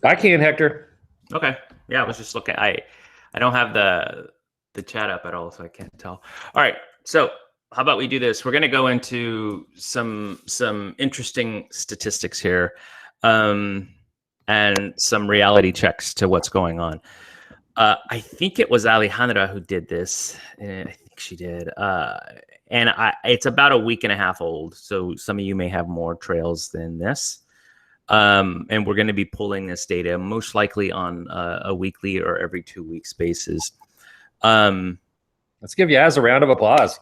I can, Hector. Okay. Yeah, I was just looking. I don't have the chat up at all, so I can't tell. All right. So how about we do this? We're going to go into some interesting statistics here, and some reality checks to what's going on. I think it was Alejandra who did this. I think she did. And it's about a week and a half old, so some of you may have more trails than this. And we're going to be pulling this data most likely on a weekly or every 2 weeks basis. Let's give Yaz a round of applause.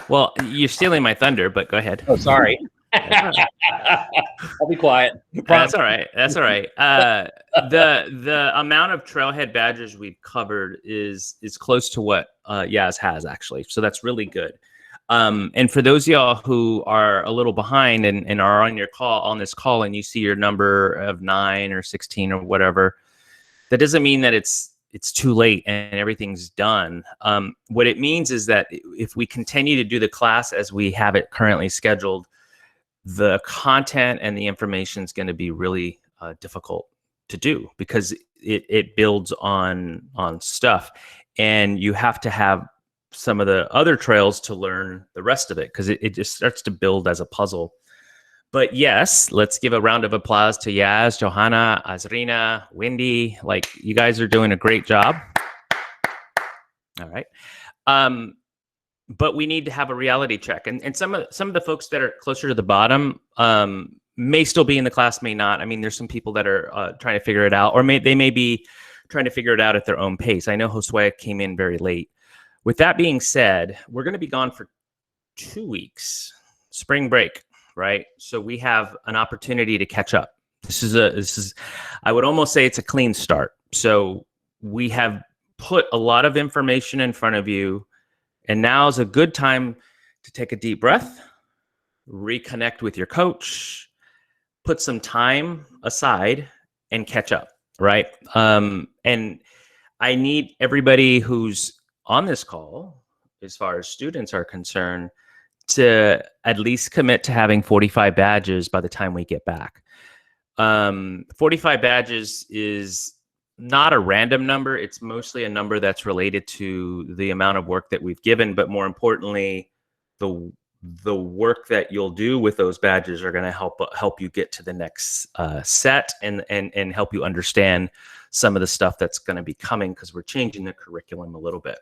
Well, you're stealing my thunder, but go ahead. Oh, sorry. I'll be quiet. That's all right. That's all right. The amount of trailhead badges we've covered is close to what Yaz has, actually. So that's really good. And for those of y'all who are a little behind and are on this call and you see your number of 9 or 16 or whatever, that doesn't mean that it's too late and everything's done. What it means is that if we continue to do the class as we have it currently scheduled, the content and the information is going to be really difficult to do because it builds on stuff, and you have to have some of the other trails to learn the rest of it because it just starts to build as a puzzle. But yes, let's give a round of applause to Yaz, Johanna, Azrina, Wendy. Like, you guys are doing a great job. All right. But we need to have a reality check. And some of the folks that are closer to the bottom may still be in the class, may not. I mean, there's some people that are trying to figure it out, or they may be trying to figure it out at their own pace. I know Josue came in very late. With that being said, we're going to be gone for 2 weeks, spring break, right? So we have an opportunity to catch up. This is I would almost say it's a clean start. So we have put a lot of information in front of you, and now is a good time to take a deep breath, reconnect with your coach, put some time aside, and catch up, right? And I need everybody who's on this call, as far as students are concerned, to at least commit to having 45 badges by the time we get back. 45 badges is not a random number. It's mostly a number that's related to the amount of work that we've given, but more importantly, the work that you'll do with those badges are going to help you get to the next set and help you understand some of the stuff that's going to be coming, because we're changing the curriculum a little bit.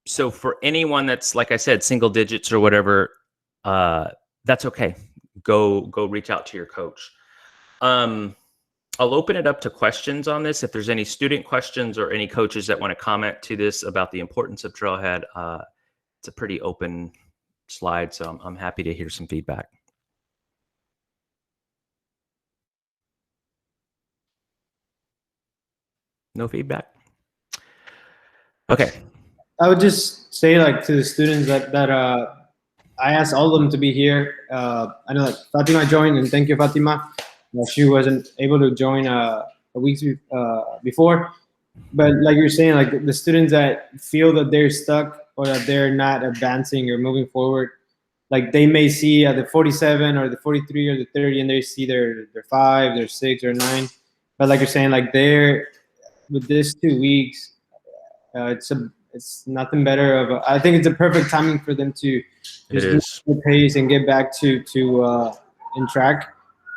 So for anyone that's, like I said, single digits or whatever, that's okay. Go reach out to your coach. I'll open it up to questions on this. If there's any student questions or any coaches that want to comment to this about the importance of Trailhead, it's a pretty open slide, so I'm happy to hear some feedback. No feedback? Okay. I would just say, like, to the students that I asked all of them to be here. I know that Fatima joined, and thank you, Fatima. She wasn't able to join a week before, but like you're saying, like the students that feel that they're stuck or that they're not advancing or moving forward, like they may see the 47 or the 43 or the 30, and they see their 5, their 6 or 9. But like you're saying, like they're with this 2 weeks, it's nothing better. I think it's a perfect timing for them to just get the pace and get back to in track.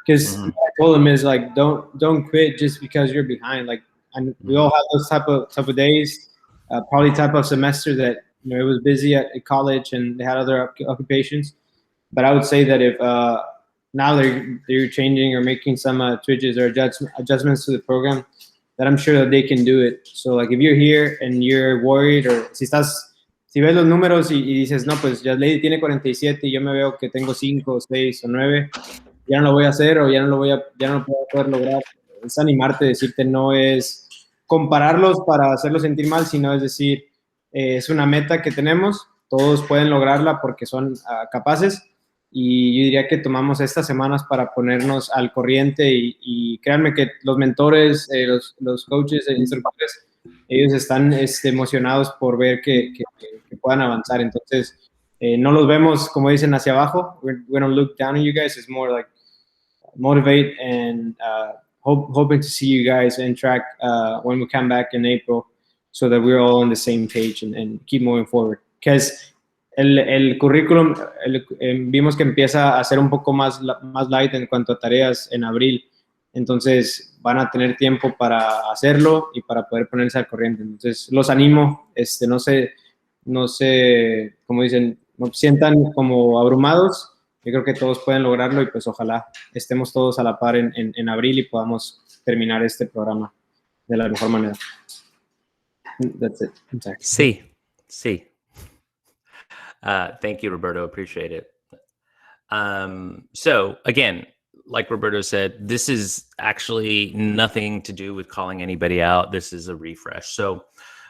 Because what I told them is, like, don't quit just because you're behind. Like, and we all have those type of days, probably type of semester that, you know, it was busy at college and they had other occupations. But I would say that if now they're changing or making some twitches or adjustments to the program, that I'm sure that they can do it. So, like, if you're here and you're worried, or si ves los números y dices, no, pues ya Lady tiene 47 y yo me veo que tengo 5, 6 o 9, ya no lo voy a hacer o ya no lo puedo poder lograr. Es animarte, decirte, no es compararlos para hacerlos sentir mal, sino es decir, es una meta que tenemos, todos pueden lograrla porque son capaces, y yo diría que tomamos estas semanas para ponernos al corriente y créanme que los mentores, los coaches e instructores, ellos están emocionados por ver que puedan avanzar. Entonces, no los vemos, como dicen, hacia abajo. We don't look down on you guys. It's more like motivate and hoping to see you guys interact when we come back in April, so that we're all on the same page and keep moving forward. Because el currículum vimos que empieza a ser un poco más light en cuanto a tareas en abril. Entonces van a tener tiempo para hacerlo y para poder ponerse al corriente. Entonces los animo, no sé, como dicen, no sientan como abrumados. Yo creo que todos pueden lograrlo y pues ojalá estemos todos a la par en abril y podamos terminar este programa de la mejor manera. That's it. Sí. Thank you, Roberto. Appreciate it. So again, like Roberto said, this is actually nothing to do with calling anybody out. This is a refresh. So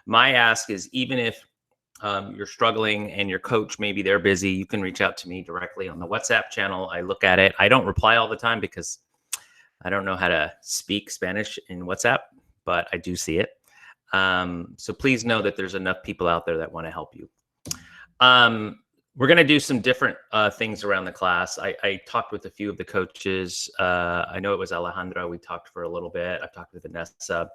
my ask is, even if you're struggling and your coach, maybe they're busy, you can reach out to me directly on the WhatsApp channel. I look at it. I don't reply all the time because I don't know how to speak Spanish in WhatsApp, but I do see it. So please know that there's enough people out there that want to help you. We're going to do some different things around the class. I talked with a few of the coaches. I know it was Alejandra. We talked for a little bit. I talked with Vanessa.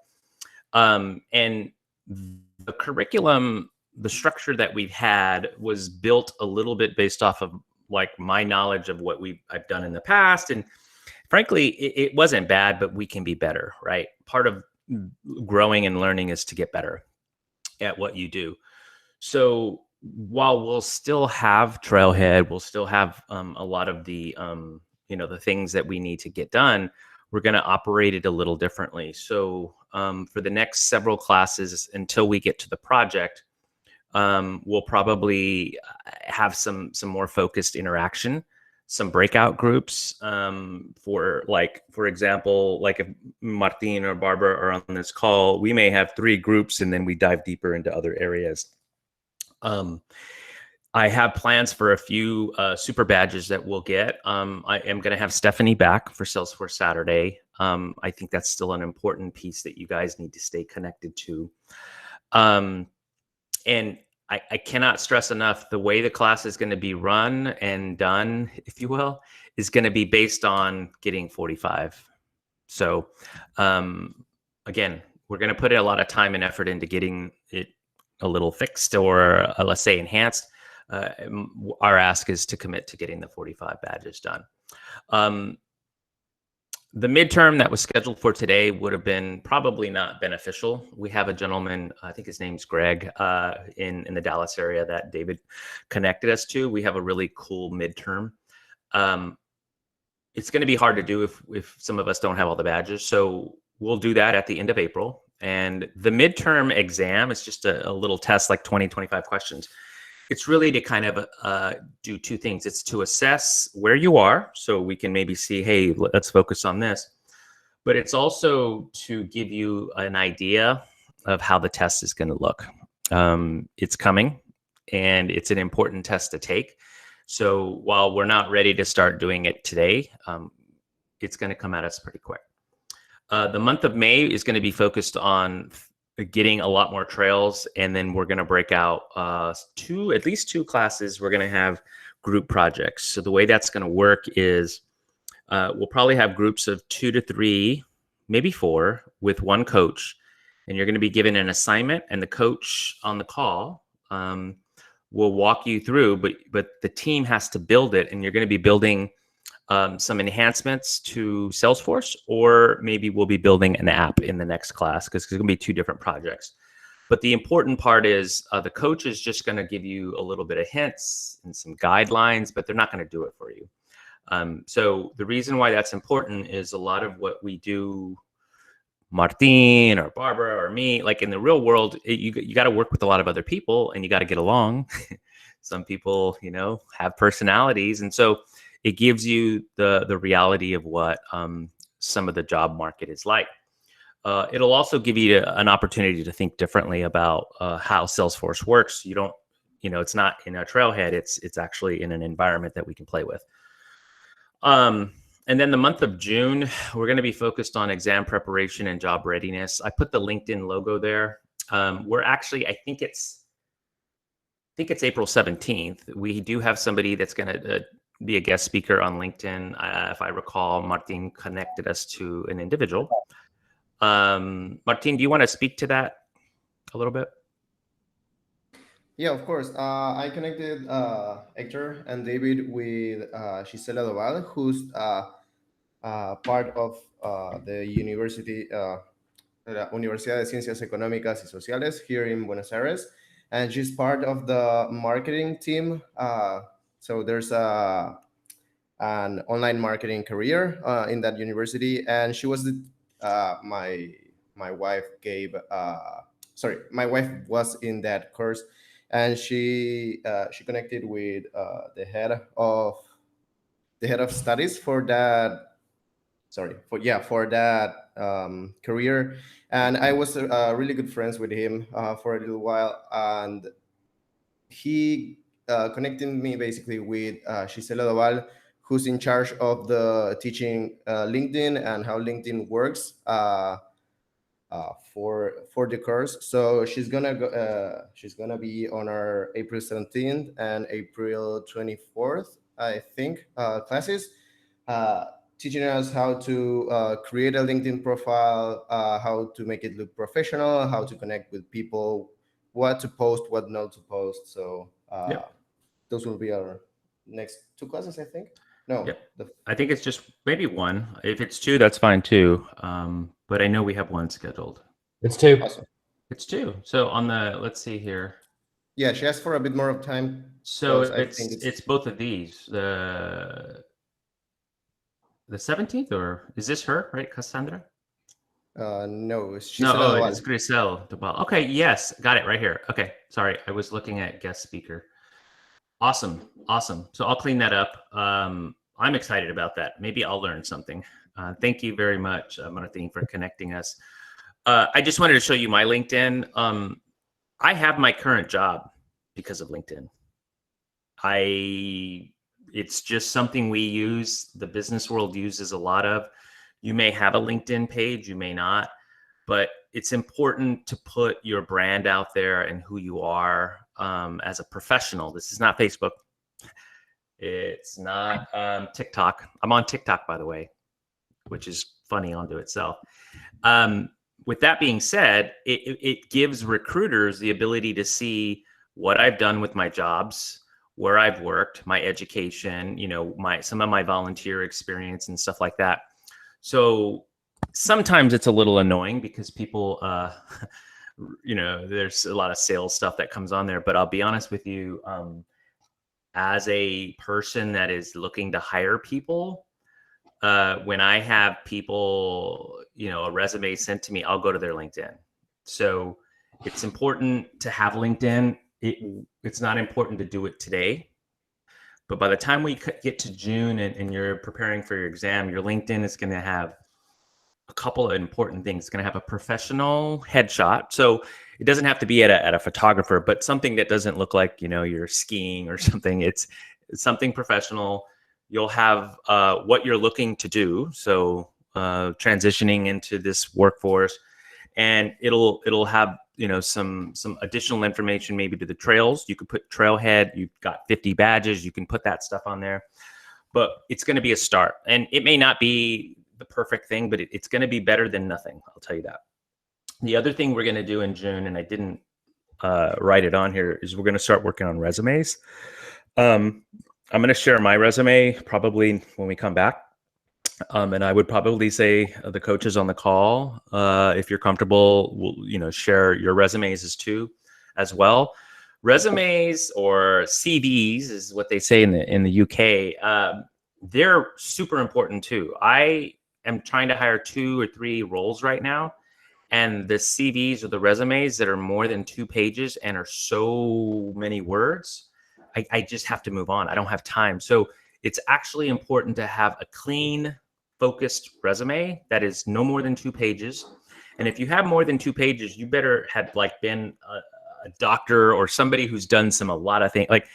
And the curriculum, the structure that we've had was built a little bit based off of like my knowledge of what I've done in the past. And frankly, it wasn't bad, but we can be better, right? Part of growing and learning is to get better at what you do. So while we'll still have Trailhead, we'll still have a lot of the, the things that we need to get done, we're going to operate it a little differently. So for the next several classes until we get to the project, we'll probably have some more focused interaction, some breakout groups for example, like if Martin or Barbara are on this call, we may have 3 groups and then we dive deeper into other areas. I have plans for a few super badges that we'll get. I am going to have Stephanie back for Salesforce Saturday. I think that's still an important piece that you guys need to stay connected to. And I cannot stress enough, the way the class is going to be run and done, if you will, is going to be based on getting 45. So again, we're going to put a lot of time and effort into getting it a little fixed or let's say enhanced. Our ask is to commit to getting the 45 badges done. The midterm that was scheduled for today would have been probably not beneficial. We have a gentleman, I think his name's Greg, in the Dallas area that David connected us to. We have a really cool midterm. It's going to be hard to do if some of us don't have all the badges. So we'll do that at the end of April. And the midterm exam is just a little test, like 20, 25 questions. It's really to kind of do 2 things. It's to assess where you are, so we can maybe see, hey, let's focus on this. But it's also to give you an idea of how the test is going to look. It's coming, and it's an important test to take. So while we're not ready to start doing it today, it's going to come at us pretty quick. The month of May is going to be focused on getting a lot more trails, and then we're going to break out at least 2 classes. We're going to have group projects. So the way that's going to work is we'll probably have groups of 2 to 3, maybe 4, with 1 coach, and you're going to be given an assignment, and the coach on the call will walk you through, but the team has to build it, and you're going to be building some enhancements to Salesforce, or maybe we'll be building an app in the next class, because it's going to be 2 different projects. But the important part is the coach is just going to give you a little bit of hints and some guidelines, but they're not going to do it for you. So the reason why that's important is a lot of what we do, Martin or Barbara or me, like in the real world, you got to work with a lot of other people, and you got to get along. Some people, have personalities. And so it gives you the reality of what some of the job market is like. It'll also give you an opportunity to think differently about how Salesforce works. You don't, it's not in a Trailhead. It's actually in an environment that we can play with. And then the month of June, we're going to be focused on exam preparation and job readiness. I put the LinkedIn logo there. We're actually, I think it's April 17th. We do have somebody that's going to be a guest speaker on LinkedIn. If I recall, Martin connected us to an individual. Martin, do you want to speak to that a little bit? Yeah, of course. I connected Hector and David with Gisela Doval, who's part of the university, la Universidad de Ciencias Económicas y Sociales here in Buenos Aires, and she's part of the marketing team. So there's an online marketing career in that university, and she was my wife gave. Sorry, my wife was in that course, and she connected with the head of studies for that. Sorry, for that career, and I was really good friends with him for a little while, and he connected me basically with Gisela Doval, who's in charge of the teaching LinkedIn and how LinkedIn works for the course. So she's gonna be on our April 17th and April 24th, I think, classes, teaching us how to create a LinkedIn profile, how to make it look professional, how to connect with people, what to post, what not to post. So those will be our next two classes, I think. No, I think it's just maybe one. If it's two, that's fine too. But I know we have one scheduled. It's 2. awesome. It's two. So on the, let's see here. Yeah, she asked for a bit more of time. So I think it's both of these. The 17th, or is this her, right, Cassandra? no, it's No, Gisela Doval. it's Grisel Dubal. Okay, yes, got it right here. Okay, sorry, I was looking at guest speaker. Awesome. So I'll clean that up. I'm excited about that. Maybe I'll learn something. Thank you very much, Martin, for connecting us. I just wanted to show you my LinkedIn. I have my current job because of LinkedIn. It's just something we use. The business world uses a lot of. You may have a LinkedIn page, you may not, but it's important to put your brand out there and who you are as a professional. This is not Facebook. It's not TikTok. I'm on TikTok, by the way, which is funny unto itself. With that being said, it gives recruiters the ability to see what I've done with my jobs, where I've worked, my education, some of my volunteer experience and stuff like that. So sometimes it's a little annoying because people, there's a lot of sales stuff that comes on there. But I'll be honest with you, as a person that is looking to hire people, when I have people, a resume sent to me, I'll go to their LinkedIn. So it's important to have LinkedIn. It's not important to do it today. But by the time we get to June and you're preparing for your exam, your LinkedIn is going to have a couple of important things. It's going to have a professional headshot. So it doesn't have to be at a photographer, but something that doesn't look like, you're skiing or something. It's something professional. You'll have what you're looking to do. So transitioning into this workforce, and it'll have, some additional information, maybe to the trails. You could put trailhead, you've got 50 badges, you can put that stuff on there, but it's going to be a start. And it may not be the perfect thing, but it's going to be better than nothing. I'll tell you that. The other thing we're going to do in June, and I didn't write it on here, is we're going to start working on resumes. I'm going to share my resume probably when we come back. And I would probably say the coaches on the call, if you're comfortable, will share your resumes as well. Resumes, or CVs, is what they say in the UK. They're super important too. I am trying to hire 2 or 3 roles right now, and the CVs or the resumes that are more than 2 pages and are so many words, I just have to move on. I don't have time. So it's actually important to have a clean, focused resume that is no more than 2 pages. And if you have more than 2 pages, you better have been a doctor or somebody who's done a lot of things. Like,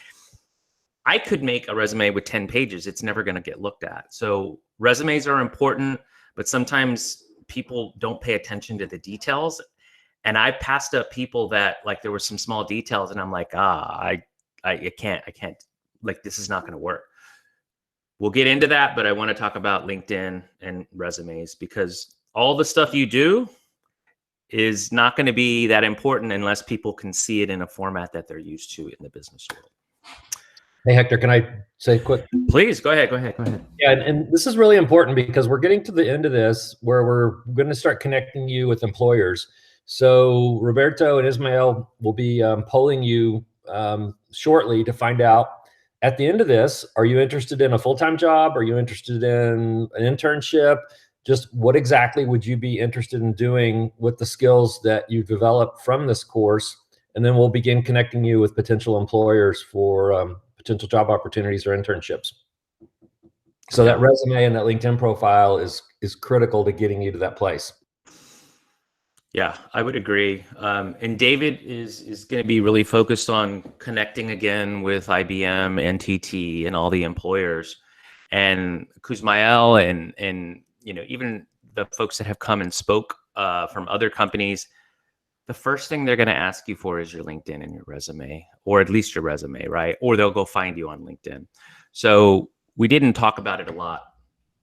I could make a resume with 10 pages. It's never going to get looked at. So resumes are important, but sometimes people don't pay attention to the details. And I passed up people that, like, there were some small details, and I'm like, I can't, like, this is not going to work. we'll get into that, but I want to talk about LinkedIn and resumes, because all the stuff you do is not going to be that important unless people can see it in a format that they're used to in the business world. Hey, Hector, can I say quick? Please go ahead. Yeah, and this is really important because we're getting to the end of this where we're going to start connecting you with employers. So Roberto and Ismael will be polling you shortly to find out, at the end of this, are you interested in a full-time job? Are you interested in an internship? Just what exactly would you be interested in doing with the skills that you developed from this course? And then we'll begin connecting you with potential employers for potential job opportunities or internships. So that resume and that LinkedIn profile is critical to getting you to that place. Yeah, I would agree. And David is going to be really focused on connecting again with IBM, NTT, and all the employers, and Kuzmael, and even the folks that have come and spoke from other companies. The first thing they're going to ask you for is your LinkedIn and your resume, or at least your resume, right? Or they'll go find you on LinkedIn. So we didn't talk about it a lot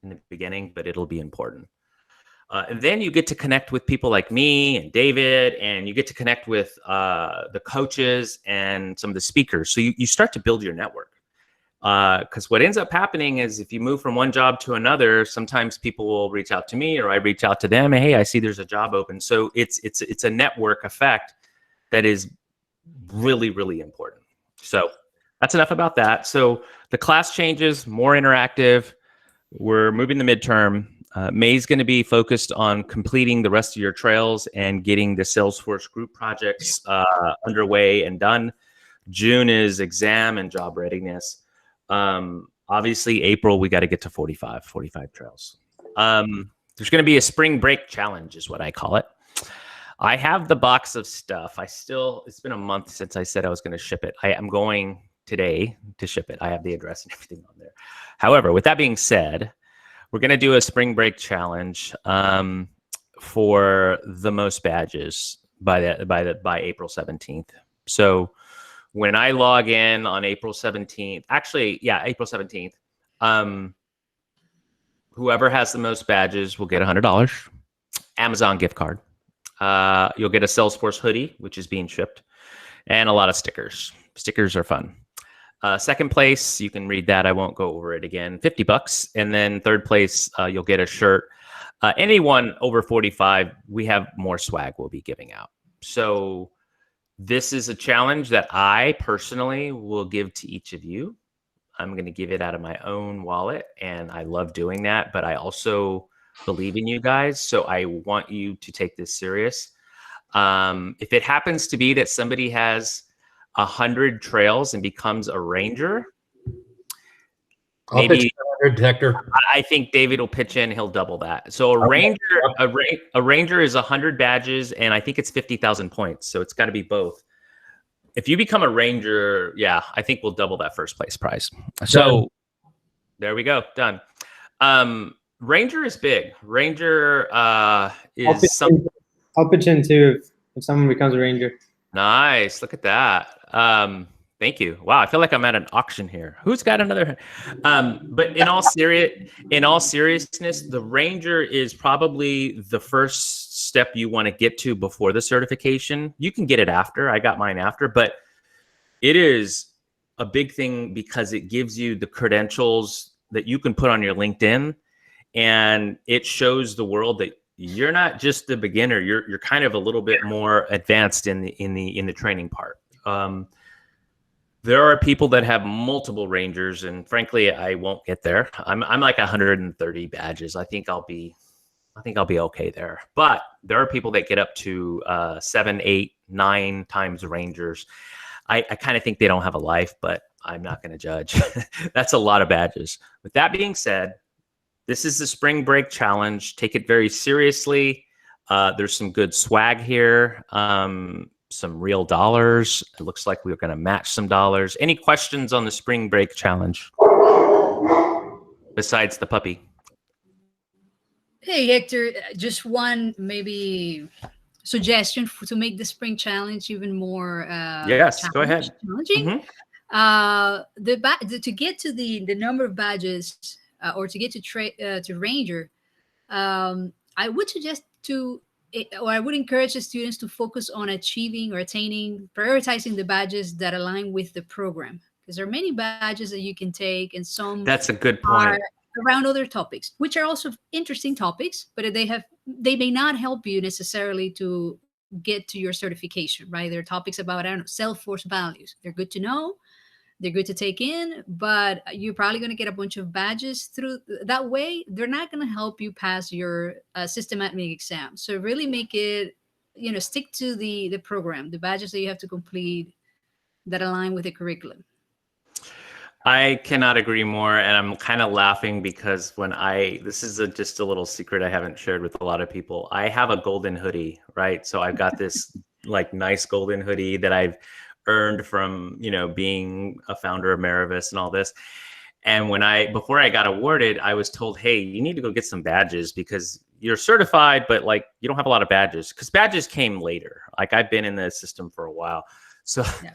in the beginning, but it'll be important. And then you get to connect with people like me and David, and you get to connect with the coaches and some of the speakers. So you start to build your network. Because what ends up happening is if you move from one job to another, sometimes people will reach out to me or I reach out to them. Hey, I see there's a job open. So it's a network effect that is really, really important. So that's enough about that. So the class changes, more interactive. We're moving the midterm. May's going to be focused on completing the rest of your trails and getting the Salesforce group projects underway and done. June is exam and job readiness. Obviously, April, we got to get to 45 trails. There's going to be a spring break challenge is what I call it. I have the box of stuff. It's been a month since I said I was going to ship it. I am going today to ship it. I have the address and everything on there. However, with that being said, we're going to do a spring break challenge for the most badges by April 17th. So when I log in on April 17th, April 17th, whoever has the most badges will get $100 Amazon gift card. You'll get a Salesforce hoodie, which is being shipped, and a lot of stickers. Stickers are fun. Second place, you can read that. I won't go over it again. $50. And then third place, you'll get a shirt. Anyone over 45, we have more swag we'll be giving out. So this is a challenge that I personally will give to each of you. I'm going to give it out of my own wallet, and I love doing that. But I also believe in you guys, so I want you to take this serious. If it happens to be that somebody has 100 trails and becomes a ranger, maybe Hector. I think David will pitch in. He'll double that. So a ranger is 100 badges, and I think it's 50,000 points. So it's got to be both. If you become a ranger, yeah, I think we'll double that first place prize. So there we go. Done. Ranger is big. Ranger is something. I'll pitch in too if someone becomes a ranger. Nice. Look at that. Thank you. Wow, I feel like I'm at an auction here. Who's got another? But in all seriousness, the ranger is probably the first step you want to get to before the certification. You can get it after. I got mine after, but it is a big thing because it gives you the credentials that you can put on your LinkedIn, and it shows the world that you're not just a beginner. You're kind of a little bit more advanced in the training part. There are people that have multiple rangers, and frankly, I won't get there. I'm like 130 badges. I think I'll be okay there. But there are people that get up to 7, 8, 9 times rangers. I kind of think they don't have a life, but I'm not going to judge. That's a lot of badges. With that being said, this is the spring break challenge. Take it very seriously. There's some good swag here. Some real dollars. It looks like we're going to match some dollars. Any questions on the spring break challenge besides the puppy? Hey, Hector, just one maybe suggestion to make the spring challenge even more yes, go ahead. challenging. To get to the number of badges, or to get to Ranger, I would suggest or I would encourage the students to focus on achieving or attaining, prioritizing the badges that align with the program, because there are many badges that you can take, and some That's a good are point. around other topics, which are also interesting topics, but they may not help you necessarily to get to your certification, right? There are topics about, I don't know, self-force values. They're good to know, they're good to take in, but you're probably going to get a bunch of badges through that way. They're not going to help you pass your systematic exam. So really make it, stick to the program, the badges that you have to complete that align with the curriculum. I cannot agree more, and I'm kind of laughing because this is just a little secret I haven't shared with a lot of people. I have a golden hoodie, right? So I've got this like nice golden hoodie that I've earned from, being a founder of Maravis and all this. And before I got awarded, I was told, hey, you need to go get some badges because you're certified, but like you don't have a lot of badges, because badges came later. Like I've been in the system for a while. So yeah.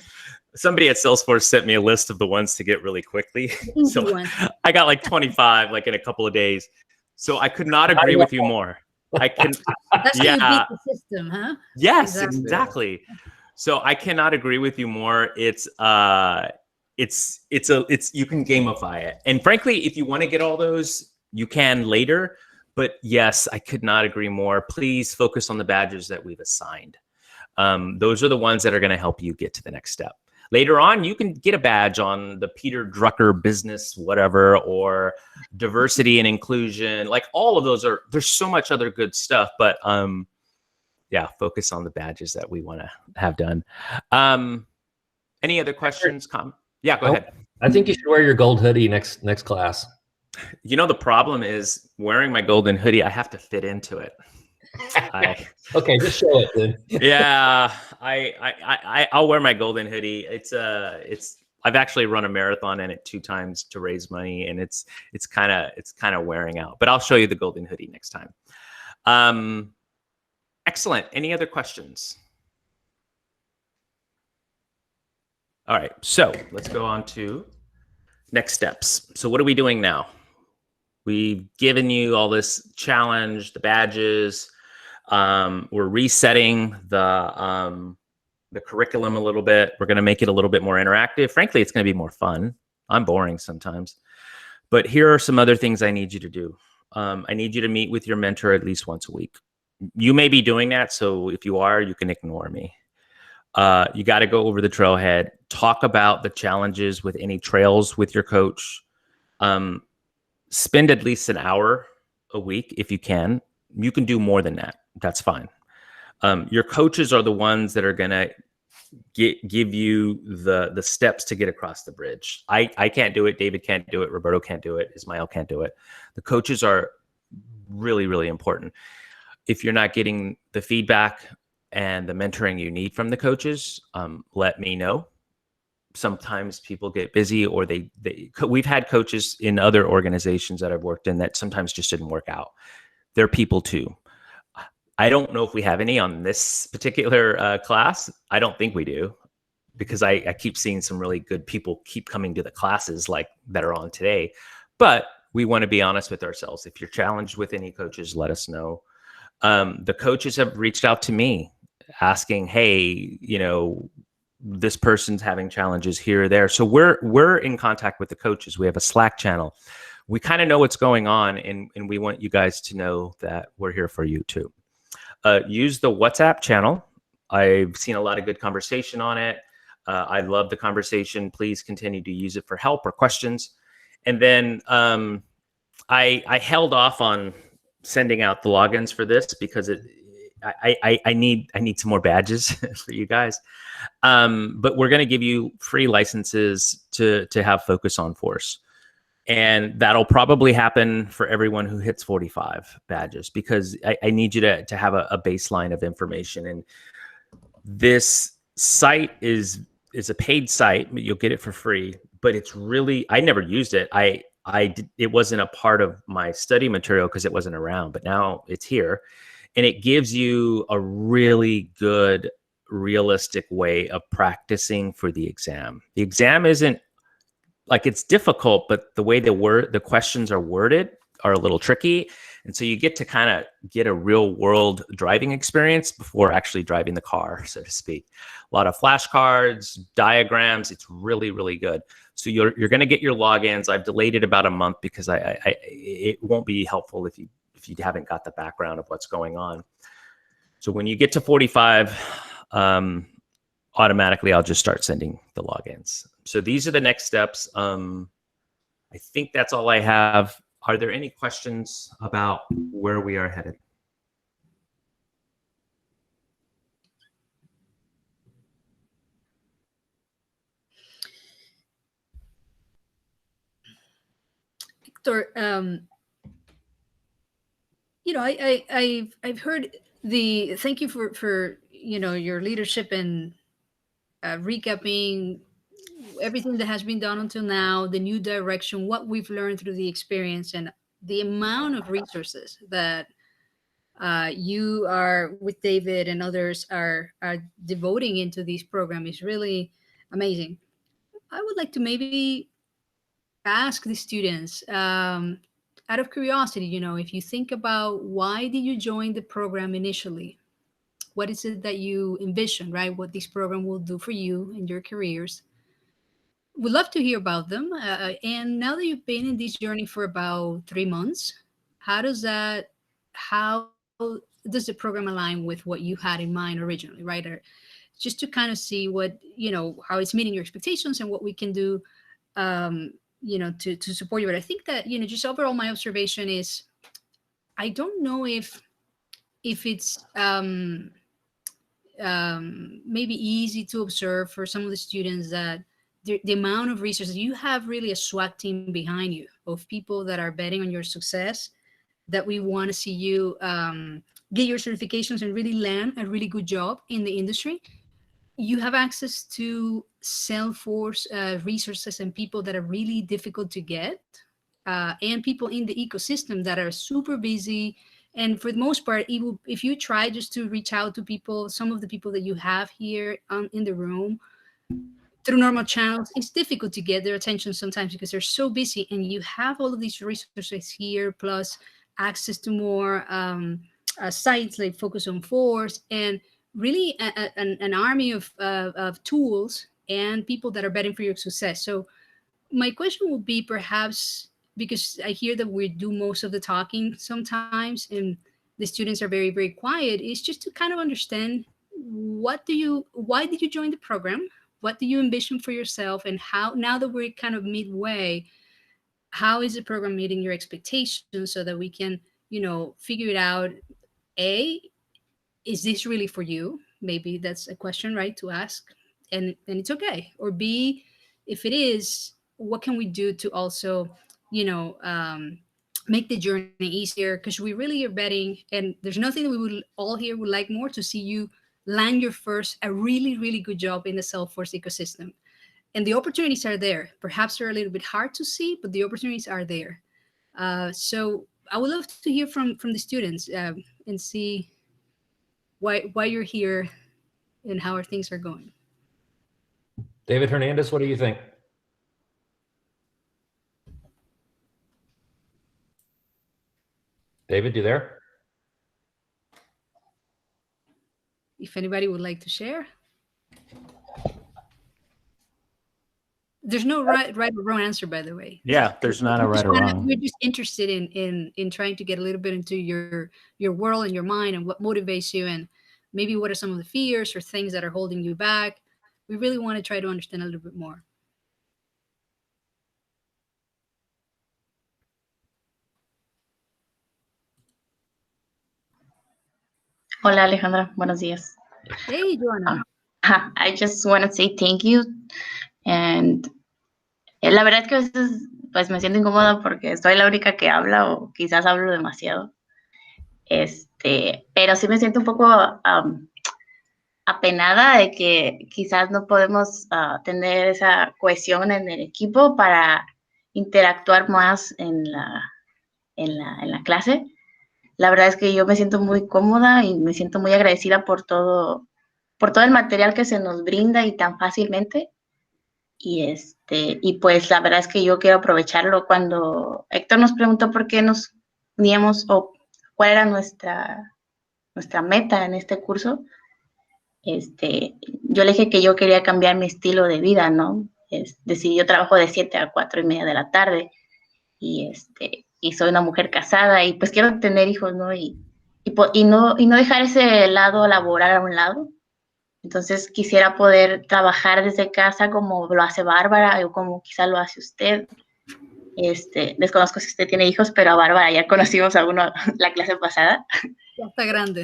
Somebody at Salesforce sent me a list of the ones to get really quickly. So I got like 25, like in a couple of days. So I could not agree with you more. That's how you beat the system, huh? Yes, exactly. So I cannot agree with you more. You can gamify it. And frankly, if you want to get all those, you can later. But yes, I could not agree more. Please focus on the badges that we've assigned. Those are the ones that are going to help you get to the next step. Later on, you can get a badge on the Peter Drucker business, whatever, or diversity and inclusion. Like all of those there's so much other good stuff, but yeah, focus on the badges that we want to have done. Any other questions? Yeah, go ahead. I think you should wear your gold hoodie next class. The problem is wearing my golden hoodie, I have to fit into it. Okay, just show it then. Yeah, I'll wear my golden hoodie. I've actually run a marathon in it 2 times to raise money, and it's kind of wearing out. But I'll show you the golden hoodie next time. Excellent. Any other questions? All right, so let's go on to next steps. So what are we doing now? We've given you all this challenge, the badges. We're resetting the curriculum a little bit. We're going to make it a little bit more interactive. Frankly, it's going to be more fun. I'm boring sometimes. But here are some other things I need you to do. I need you to meet with your mentor at least once a week. You may be doing that, so if you are, you can ignore me. You got to go over the trailhead, talk about the challenges with any trails with your coach. Spend at least an hour a week if you can. You can do more than that. That's fine. Your coaches are the ones that are going to give you the steps to get across the bridge. I can't do it. David can't do it. Roberto can't do it. Ismael can't do it. The coaches are really, really important. If you're not getting the feedback and the mentoring you need from the coaches, let me know. Sometimes people get busy, or we've had coaches in other organizations that I've worked in that sometimes just didn't work out. They're people too. I don't know if we have any on this particular class. I don't think we do, because I keep seeing some really good people keep coming to the classes like that are on today. But we want to be honest with ourselves. If you're challenged with any coaches, let us know. The coaches have reached out to me asking, hey, this person's having challenges here or there. So we're in contact with the coaches. We have a Slack channel. We kind of know what's going on, and we want you guys to know that we're here for you too. Use the WhatsApp channel. I've seen a lot of good conversation on it. I love the conversation. Please continue to use it for help or questions. And then I held off on sending out the logins for this because I need some more badges for you guys. But we're going to give you free licenses to have Focus on Force. And that'll probably happen for everyone who hits 45 badges, because I need you to have a baseline of information. And this site is a paid site, but you'll get it for free. But it's really, I never used it. It wasn't a part of my study material because it wasn't around, but now it's here. And it gives you a really good realistic way of practicing for the exam. The exam isn't like, it's difficult, but the way the questions are worded are a little tricky. And so you get to kind of get a real world driving experience before actually driving the car, so to speak. A lot of flashcards, diagrams. It's really, really good. So you're going to get your logins. I've delayed it about a month because it won't be helpful if you haven't got the background of what's going on. So when you get to 45, automatically I'll just start sending the logins. So these are the next steps. I think that's all I have. Are there any questions about where we are headed? Victor, you know, I've heard thank you for you know, your leadership and recapping everything that has been done until now, the new direction, what we've learned through the experience, and the amount of resources that you are with David and others are devoting into this program is really amazing. I would like to maybe ask the students, out of curiosity, you know, if you think about why did you join the program initially? What is it that you envision, right? What this program will do for you in your careers? We'd love to hear about them. And now that you've been in this journey for about 3 months, how does how does the program align with what you had in mind originally, right? Or just to kind of see what, you know, how it's meeting your expectations and what we can do, you know, to support you. But I think that, you know, just overall, my observation is, I don't know if it's maybe easy to observe for some of the students that the amount of resources you have, really a SWAT team behind you of people that are betting on your success, that we want to see you get your certifications and really land a really good job in the industry. You have access to Salesforce resources and people that are really difficult to get, and people in the ecosystem that are super busy. And for the most part, if you try just to reach out to people, some of the people that you have here in the room through normal channels, it's difficult to get their attention sometimes because they're so busy. And you have all of these resources here, plus access to more sites like Focus on Force, and really an army of tools and people that are betting for your success. So my question would be, perhaps, because I hear that we do most of the talking sometimes and the students are very, very quiet, is just to kind of understand, why did you join the program? What do you envision for yourself? And how, now that we're kind of midway, how is the program meeting your expectations so that we can, you know, figure it out? A, is this really for you? Maybe that's a question, right, to ask, and it's okay. Or B, if it is, what can we do to also, you know, make the journey easier? Because we really are betting, and there's nothing that we would all here would like more to see you land your first a really, really good job in the Salesforce ecosystem. And the opportunities are there. Perhaps they're a little bit hard to see, but the opportunities are there. So I would love to hear from the students and see why you're here and how our things are going. David Hernandez, what do you think? David, you there? If anybody would like to share. There's no right or wrong answer, by the way. Yeah, there's not a right or wrong. We're just interested in trying to get a little bit into your world and your mind and what motivates you, and maybe what are some of the fears or things that are holding you back. We really want to try to understand a little bit more. Hola Alejandra, buenos días. Hey, Joanna. I just want to say thank you. And la verdad es que a veces pues me siento incómoda porque soy la única que habla o quizás hablo demasiado. Pero sí me siento un poco apenada de que quizás no podemos tener esa cohesión en el equipo para interactuar más en la clase. La verdad es que yo me siento muy cómoda y me siento muy agradecida por todo por todo el material que se nos brinda y tan fácilmente. Y pues la verdad es que yo quiero aprovecharlo. Cuando Héctor nos preguntó por qué nos uníamos o cuál era nuestra meta en este curso, yo le dije que yo quería cambiar mi estilo de vida, ¿no? Es decir, yo trabajo de 7 a 4:30 de la tarde y soy una mujer casada y pues quiero tener hijos, ¿no? Y no dejar ese lado laboral a un lado. Entonces quisiera poder trabajar desde casa como lo hace Bárbara o como quizá lo hace usted. Desconozco si usted tiene hijos, pero a Bárbara ya conocimos a uno la clase pasada. Ya está grande.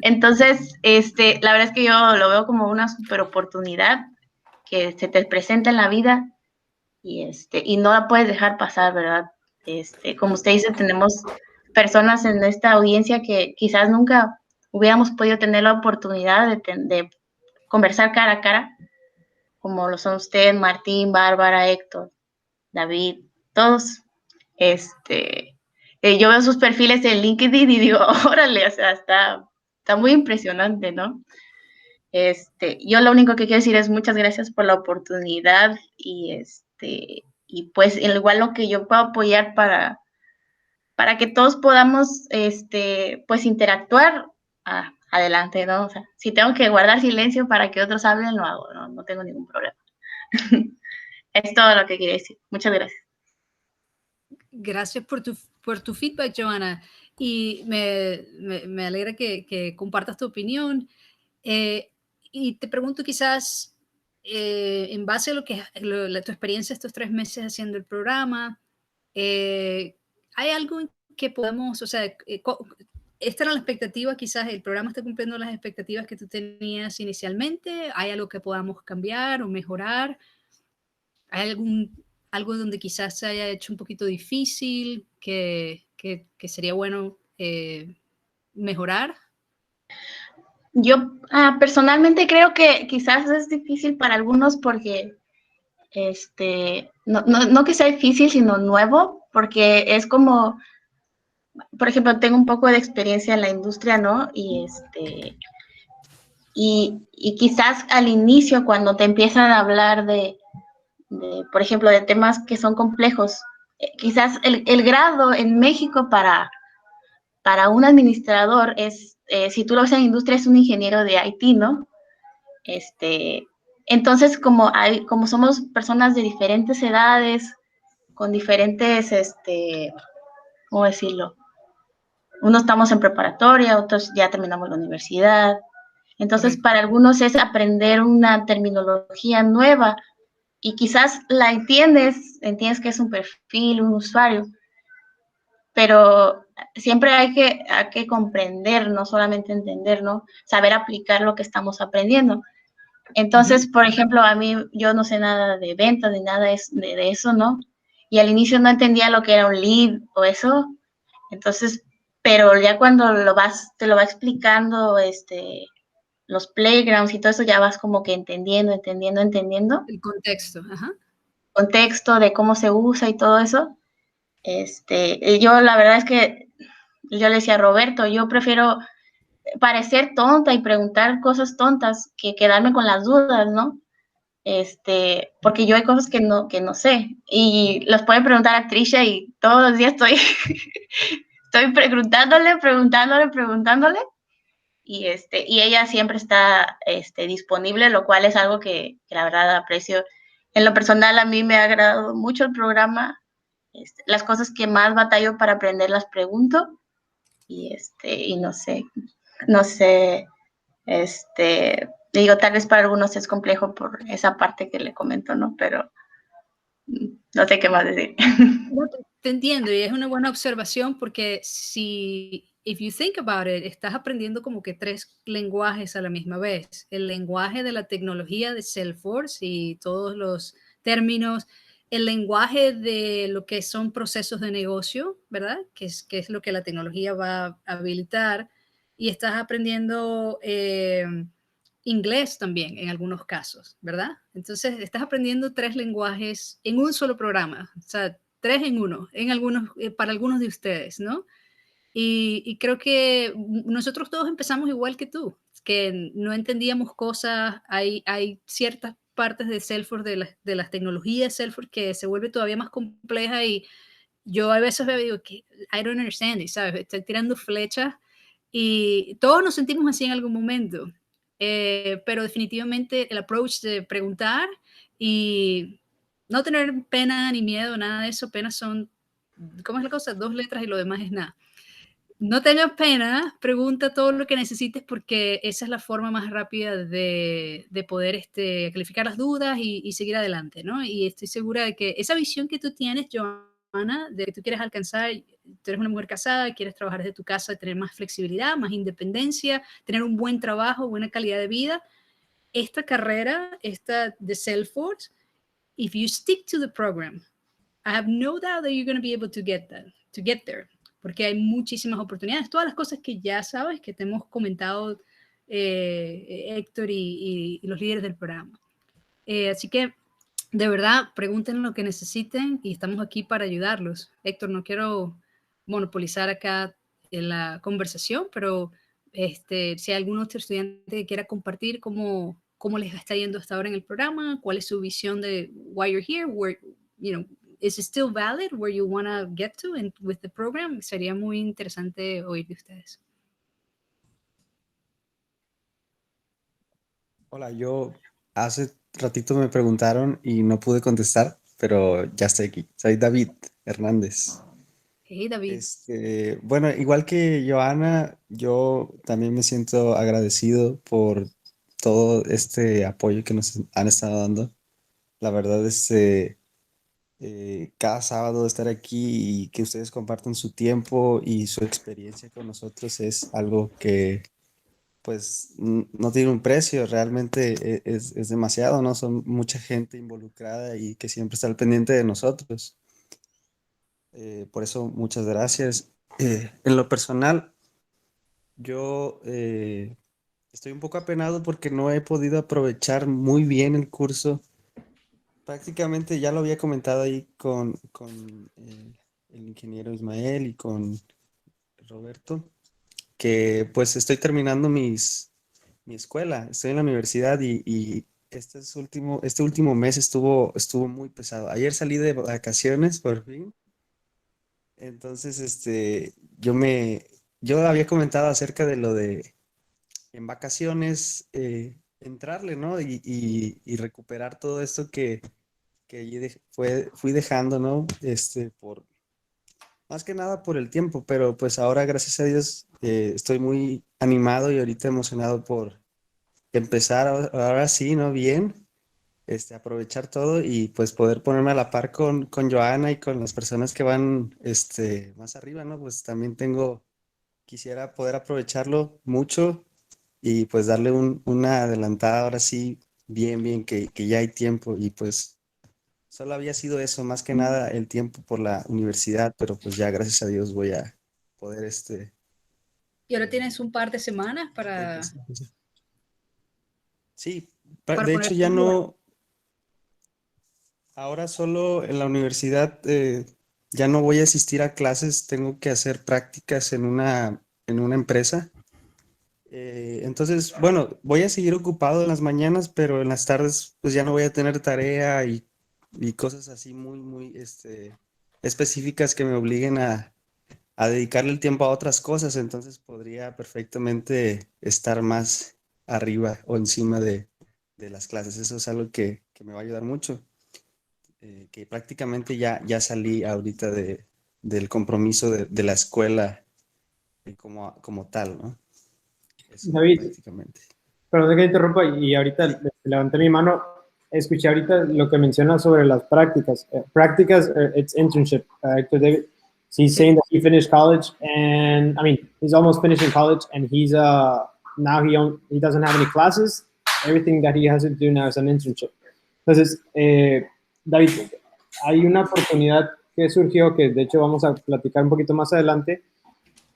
Entonces, la verdad es que yo lo veo como una super oportunidad que se te presenta en la vida y no la puedes dejar pasar, ¿verdad? Como usted dice, tenemos personas en esta audiencia que quizás nunca hubiéramos podido tener la oportunidad de conversar cara a cara, como lo son usted, Martín, Bárbara, Héctor, David, todos. Yo veo sus perfiles en LinkedIn y digo, órale, o sea, está muy impresionante, ¿no? Yo lo único que quiero decir es muchas gracias por la oportunidad y pues igual lo que yo puedo apoyar para que todos podamos pues interactuar, adelante, ¿no? O sea, si tengo que guardar silencio para que otros hablen, lo hago, no tengo ningún problema. Es todo lo que quería decir. Muchas gracias. Gracias por tu feedback, Joana. Y me alegra que compartas tu opinión. Y te pregunto quizás, en base a tu experiencia estos 3 meses haciendo el programa, ¿hay algo en que podemos, o sea, esta era la expectativa, quizás el programa está cumpliendo las expectativas que tú tenías inicialmente? ¿Hay algo que podamos cambiar o mejorar? ¿Hay algo donde quizás se haya hecho un poquito difícil que sería bueno mejorar? Yo personalmente creo que quizás es difícil para algunos porque no que sea difícil, sino nuevo, porque es como, por ejemplo, tengo un poco de experiencia en la industria, ¿no? Y quizás al inicio, cuando te empiezan a hablar por ejemplo, de temas que son complejos, quizás el grado en México para un administrador es, si tú lo ves en industria, es un ingeniero de IT, ¿no? Entonces, como somos personas de diferentes edades, con diferentes, ¿cómo decirlo? Unos estamos en preparatoria, otros ya terminamos la universidad. Entonces, para algunos es aprender una terminología nueva y quizás la entiendes que es un perfil, un usuario, pero siempre hay que comprender, no solamente entender, ¿no? Saber aplicar lo que estamos aprendiendo. Entonces, por ejemplo, a mí yo no sé nada de ventas ni nada de eso, ¿no? Y al inicio no entendía lo que era un lead o eso. Entonces, pero ya cuando te lo va explicando, los playgrounds y todo eso, ya vas como que entendiendo. El contexto, ajá. Contexto de cómo se usa y todo eso. Yo la verdad es que yo le decía a Roberto, yo prefiero parecer tonta y preguntar cosas tontas que quedarme con las dudas, ¿no? Porque yo hay cosas que no sé y las pueden preguntar a Trisha y todos los días estoy preguntándole y ella siempre está disponible, lo cual es algo que la verdad aprecio. En lo personal a mí me ha agradado mucho el programa. Las cosas que más batallo para aprender las pregunto y no sé, digo, tal vez para algunos es complejo por esa parte que le comento, ¿no? Pero no sé qué más decir. No, te entiendo y es una buena observación porque if you think about it, estás aprendiendo como que 3 lenguajes a la misma vez. El lenguaje de la tecnología de Salesforce y todos los términos, el lenguaje de lo que son procesos de negocio, ¿verdad? Que es lo que la tecnología va a habilitar. Y estás aprendiendo inglés también en algunos casos, ¿verdad? Entonces, estás aprendiendo 3 lenguajes en un solo programa, o sea, 3 en 1, para algunos de ustedes, ¿no? Y creo que nosotros todos empezamos igual que tú, que no entendíamos cosas, hay ciertas partes de Salesforce, de las tecnologías Salesforce, que se vuelve todavía más compleja y yo a veces veo y digo que I don't understand it, ¿sabes? Estoy tirando flechas y todos nos sentimos así en algún momento, pero definitivamente el approach de preguntar y no tener pena ni miedo, nada de eso, apenas son, ¿cómo es la cosa? 2 letras y lo demás es nada. No tengas pena, pregunta todo lo que necesites porque esa es la forma más rápida de poder calificar las dudas y seguir adelante, ¿no? Y estoy segura de que esa visión que tú tienes, Joana, de que tú quieres alcanzar, tú eres una mujer casada, quieres trabajar desde tu casa, tener más flexibilidad, más independencia, tener un buen trabajo, buena calidad de vida. Esta carrera, esta de Salesforce, if you stick to the program, I have no doubt that you're going to be able to get there, porque hay muchísimas oportunidades, todas las cosas que ya sabes, que te hemos comentado Héctor y los líderes del programa. Así que, de verdad, pregunten lo que necesiten y estamos aquí para ayudarlos. Héctor, no quiero monopolizar acá en la conversación, pero si hay algún otro estudiante que quiera compartir cómo les está yendo hasta ahora en el programa, cuál es su visión de why you're here, where, you know, is it still valid where you want to get to with the program? Sería muy interesante oír de ustedes. Hola, yo hace ratito me preguntaron y no pude contestar, pero ya estoy aquí. Soy David Hernández. Hey, David. Bueno, igual que Joana, yo también me siento agradecido por todo este apoyo que nos han estado dando. La verdad, cada sábado estar aquí y que ustedes compartan su tiempo y su experiencia con nosotros es algo que pues no tiene un precio, realmente es demasiado, ¿no? Son mucha gente involucrada y que siempre está al pendiente de nosotros. Por eso, muchas gracias. En lo personal, yo estoy un poco apenado porque no he podido aprovechar muy bien el curso. Prácticamente ya lo había comentado ahí con el ingeniero Ismael y con Roberto, que pues estoy terminando mi escuela, estoy en la universidad y este último mes estuvo muy pesado. Ayer salí de vacaciones por fin, entonces yo había comentado acerca de lo de en vacaciones entrarle, ¿no? Y recuperar todo esto que allí fui dejando, ¿no? Más que nada por el tiempo, pero pues ahora, gracias a Dios, estoy muy animado y ahorita emocionado por empezar ahora sí, ¿no? Bien, aprovechar todo y pues poder ponerme a la par con Joana y con las personas que van, más arriba, ¿no? Pues también quisiera poder aprovecharlo mucho y pues darle una adelantada ahora sí, bien, que ya hay tiempo y pues solo había sido eso, más que nada el tiempo por la universidad, pero pues ya gracias a Dios voy a poder Y ahora tienes un par de semanas para Sí, para de poner hecho ya tu dura. no, ahora solo en la universidad ya no voy a asistir a clases, tengo que hacer prácticas en una empresa. Entonces, bueno, voy a seguir ocupado en las mañanas, pero en las tardes pues ya no voy a tener tarea y cosas así muy específicas que me obliguen a dedicarle el tiempo a otras cosas, entonces podría perfectamente estar más arriba o encima de las clases. Eso es algo que me va a ayudar mucho, que prácticamente ya salí ahorita del compromiso de la escuela como tal, ¿no? Eso David, prácticamente. perdón que interrumpa y ahorita levanté mi mano. Escuché ahorita lo que mencionas sobre las prácticas. It's internship. David, he's saying that he finished college and I mean he's almost finishing college and he's now he doesn't have any classes. Everything that he has to do now is an internship. Entonces, David, hay una oportunidad que surgió que de hecho vamos a platicar un poquito más adelante,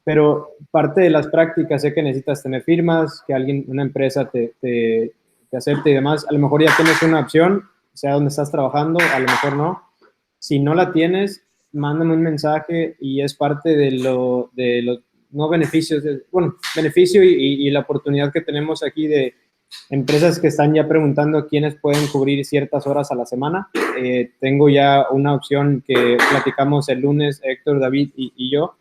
pero parte de las prácticas sé que necesitas tener firmas, que una empresa te acepte y demás. A lo mejor ya tienes una opción, sea donde estás trabajando, a lo mejor no. Si no la tienes, mándame un mensaje y es parte de los no beneficios, bueno, beneficio y la oportunidad que tenemos aquí de empresas que están ya preguntando quiénes pueden cubrir ciertas horas a la semana. Tengo ya una opción que platicamos el lunes, Héctor, David y yo,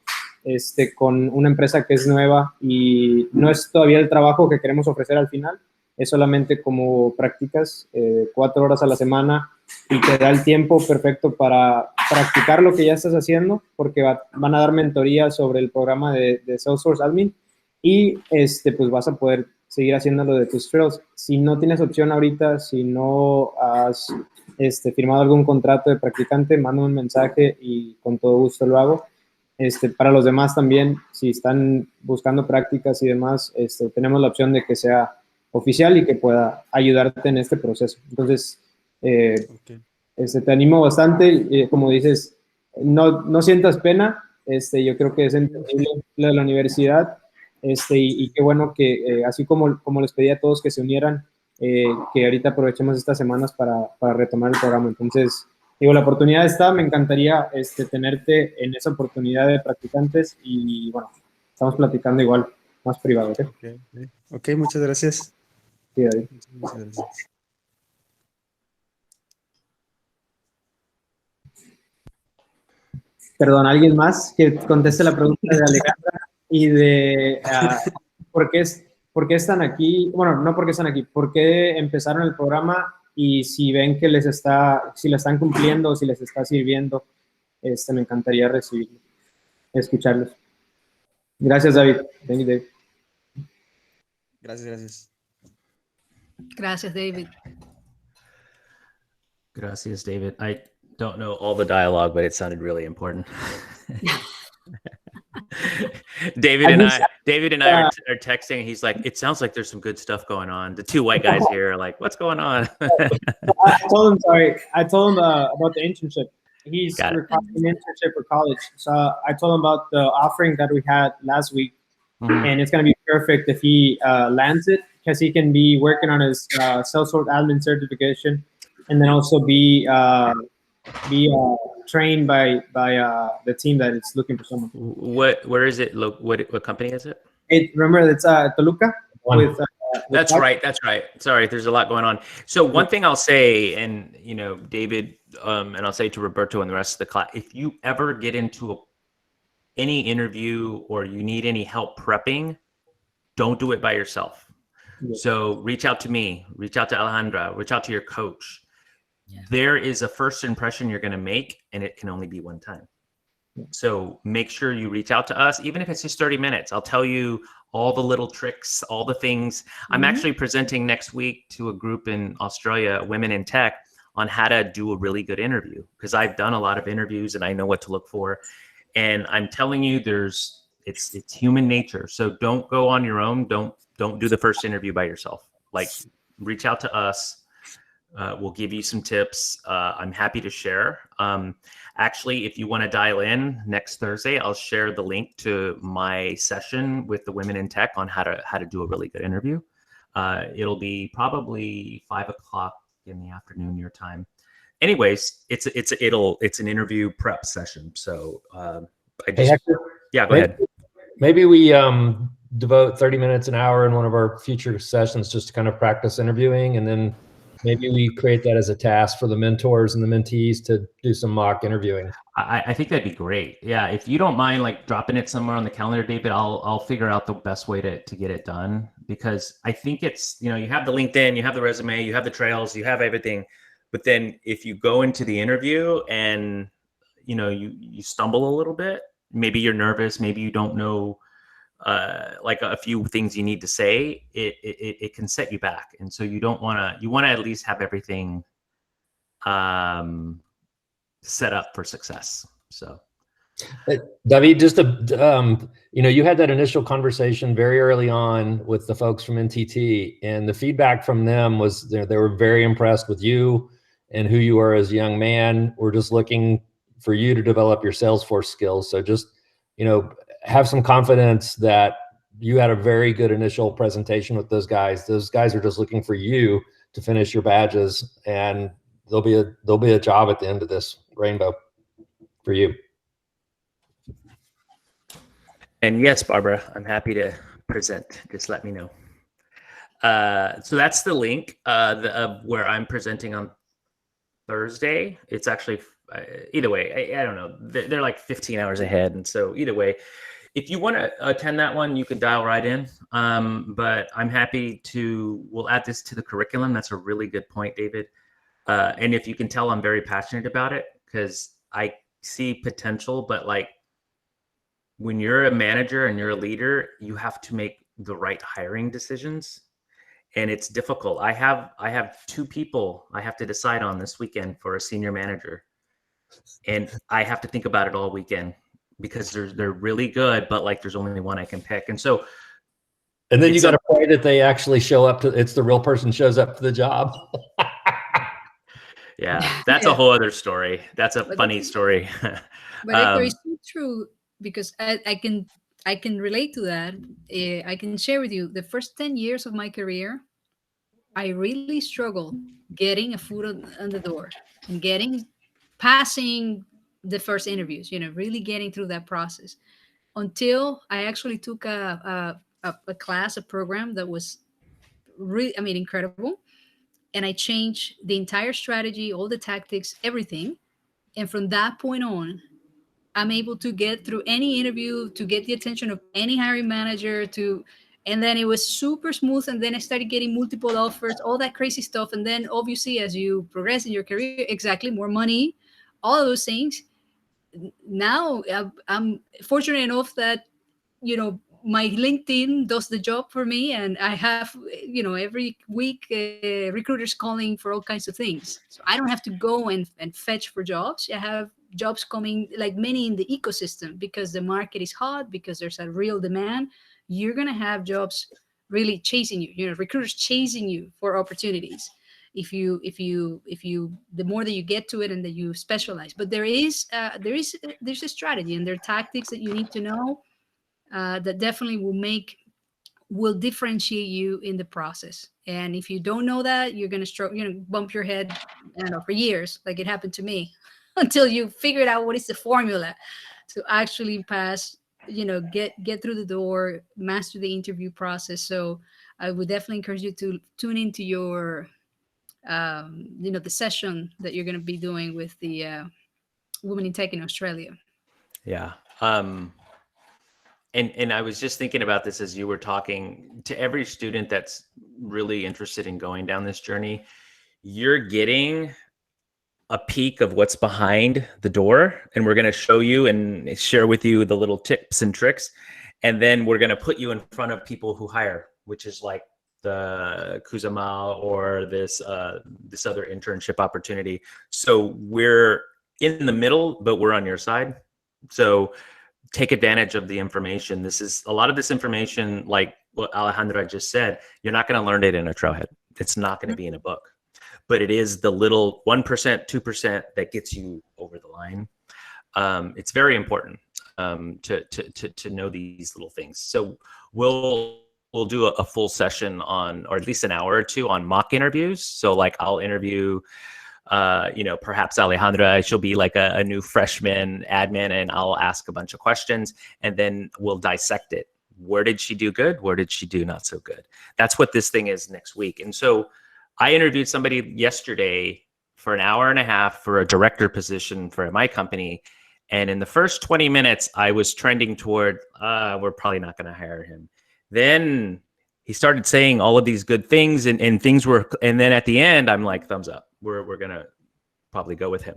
con una empresa que es nueva y no es todavía el trabajo que queremos ofrecer al final, es solamente como prácticas, 4 horas a la semana, y te da el tiempo perfecto para practicar lo que ya estás haciendo, porque van a dar mentoría sobre el programa de Salesforce Admin y pues vas a poder seguir haciendo lo de tus trails. Si no tienes opción ahorita, si no has firmado algún contrato de practicante, manda un mensaje y con todo gusto lo hago. Para los demás también, si están buscando prácticas y demás, tenemos la opción de que sea oficial y que pueda ayudarte en este proceso. Entonces, Ok. te animo bastante. Como dices, no sientas pena. Yo creo que es entendible lo de la universidad. Y qué bueno que, así como les pedí a todos que se unieran, que ahorita aprovechemos estas semanas para retomar el programa. Entonces, digo, la oportunidad está, me encantaría tenerte en esa oportunidad de practicantes y bueno, estamos platicando igual, más privado, ¿ok? Ok, muchas gracias. Sí, David. Muchas gracias. Perdón, ¿alguien más que conteste la pregunta de Alejandra y de por qué están aquí? Bueno, no por qué están aquí, por qué empezaron el programa y si ven que si la están cumpliendo, si les está sirviendo. Me encantaría escucharlos. Gracias, David. Thank you, David. Gracias. Gracias, David. Gracias, David. I don't know all the dialogue, but it sounded really important. David and I are texting. He's like, "It sounds like there's some good stuff going on." The two white guys here are like, "What's going on?" I told him about the internship. He's requiring an internship for college. So I told him about the offering that we had last week. Mm-hmm. And it's going to be perfect if he lands it, because he can be working on his Salesforce admin certification, and then also be trained by the team that is looking for someone. Where is it? What company is it? Remember, it's Toluca. That's right. Sorry, there's a lot going on. So one thing I'll say, and David, and I'll say to Roberto and the rest of the class, if you ever get into any interview or you need any help prepping, don't do it by yourself. Yeah. So reach out to me, reach out to Alejandra, reach out to your coach. Yeah. There is a first impression you're going to make, and it can only be one time. Yeah. So make sure you reach out to us, even if it's just 30 minutes. I'll tell you all the little tricks, all the things. Mm-hmm. I'm actually presenting next week to a group in Australia, Women in Tech, on how to do a really good interview, because I've done a lot of interviews and I know what to look for. And I'm telling you, it's human nature. So don't go on your own. Don't do the first interview by yourself. Like, reach out to us. We'll give you some tips. I'm happy to share. Actually, if you want to dial in next Thursday, I'll share the link to my session with the Women in Tech on how to do a really good interview. It'll be probably 5 o'clock in the afternoon your time. Anyways, it's an interview prep session. So go ahead. Maybe we devote 30 minutes, an hour in one of our future sessions just to kind of practice interviewing, and then maybe we create that as a task for the mentors and the mentees to do some mock interviewing. I think that'd be great. Yeah, if you don't mind, like, dropping it somewhere on the calendar, David, I'll figure out the best way to get it done, because I think it's, you have the LinkedIn, you have the resume, you have the trails, you have everything. But then if you go into the interview and, you stumble a little bit, maybe you're nervous, maybe you don't know, like a few things you need to say, it can set you back. And so you want to at least have everything set up for success. So. David, just you had that initial conversation very early on with the folks from NTT, and the feedback from them was they were very impressed with you and who you are as a young man. We're just looking for you to develop your Salesforce skills. So just, have some confidence that you had a very good initial presentation with those guys. Those guys are just looking for you to finish your badges, and there'll be a job at the end of this rainbow for you. And yes, Barbara, I'm happy to present. Just let me know. So that's the link of where I'm presenting on Thursday. It's actually either way. I don't know. They're like 15 hours ahead, and so either way, if you want to attend that one, you can dial right in. But I'm happy to. We'll add this to the curriculum. That's a really good point, David. And if you can tell, I'm very passionate about it because I see potential, but like when you're a manager and you're a leader, you have to make the right hiring decisions. And it's difficult. I have 2 people I have to decide on this weekend for a senior manager. And I have to think about it all weekend because they're really good, but like there's only one I can pick. And so and then you got to pray that they actually show up to, it's the real person shows up to the job. Yeah, that's a whole other story. That's a funny story. But Hector, it's so true because I can relate to that. I can share with you the first 10 years of my career, I really struggled getting a foot on the door and passing the first interviews, really getting through that process until I actually took a class, a program that was really, incredible. And I changed the entire strategy, all the tactics, everything. And from that point on, I'm able to get through any interview, to get the attention of any hiring manager, and then it was super smooth. And then I started getting multiple offers, all that crazy stuff. And then obviously, as you progress in your career, exactly, more money, all of those things. Now I'm fortunate enough that, my LinkedIn does the job for me. And I have, every week recruiters calling for all kinds of things. So I don't have to go and fetch for jobs. I have jobs coming, like many in the ecosystem, because the market is hot, because there's a real demand. You're going to have jobs really chasing you, recruiters chasing you for opportunities. If you, the more that you get to it and that you specialize, but there's a strategy and there are tactics that you need to know that definitely will differentiate you in the process. And if you don't know that, you're going to struggle, bump your head, I don't know, for years, like it happened to me, until you figure out what is the formula to actually pass, get through the door, master the interview process. So I would definitely encourage you to tune into your, the session that you're going to be doing with the Women in Tech in Australia. Yeah. And I was just thinking about this as you were talking. To every student that's really interested in going down this journey, you're getting a peek of what's behind the door, and we're going to show you and share with you the little tips and tricks. And then we're going to put you in front of people who hire, which is like the Kusama or this other internship opportunity. So we're in the middle, but we're on your side. So take advantage of the information. This is a lot of this information, like what Alejandra just said, you're not going to learn it in a trailhead. It's not going to be in a book, but it is the little 1%, 2% that gets you over the line. It's very important to know these little things. So we'll do a full session on, or at least an hour or 2 on mock interviews. So like I'll interview perhaps Alejandra, she'll be like a new freshman admin, and I'll ask a bunch of questions, and then we'll dissect it. Where did she do good? Where did she do not so good? That's what this thing is next week. And so I interviewed somebody yesterday for an hour and a half for a director position for my company. And in the first 20 minutes, I was trending toward, we're probably not going to hire him. Then he started saying all of these good things, and things were, and then at the end, I'm like, thumbs up. We're going to probably go with him.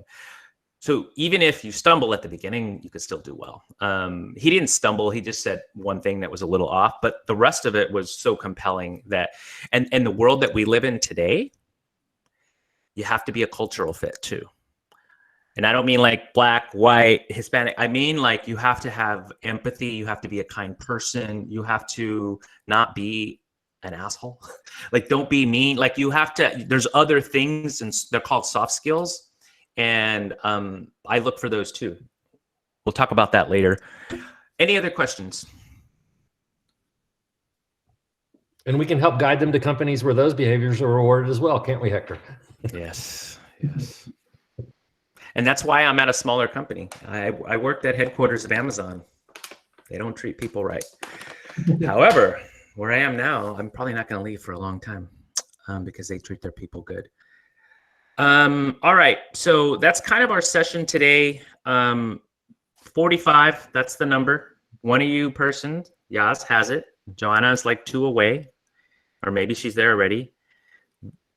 So even if you stumble at the beginning, you could still do well. He didn't stumble. He just said one thing that was a little off, but the rest of it was so compelling that, and the world that we live in today, you have to be a cultural fit too. And I don't mean like black, white, Hispanic. I mean, like you have to have empathy. You have to be a kind person. You have to not be an asshole. Like, don't be mean. Like you have to, there's other things, and they're called soft skills. And I look for those too. We'll talk about that later. Any other questions? And we can help guide them to companies where those behaviors are rewarded as well, can't we, Hector? Yes, yes. And that's why I'm at a smaller company. I worked at headquarters of Amazon. They don't treat people right. However, where I am now, I'm probably not going to leave for a long time because they treat their people good. All right. So that's kind of our session today. 45, that's the number. One of you persons, Yas, has it. Joanna is like 2 away, or maybe she's there already.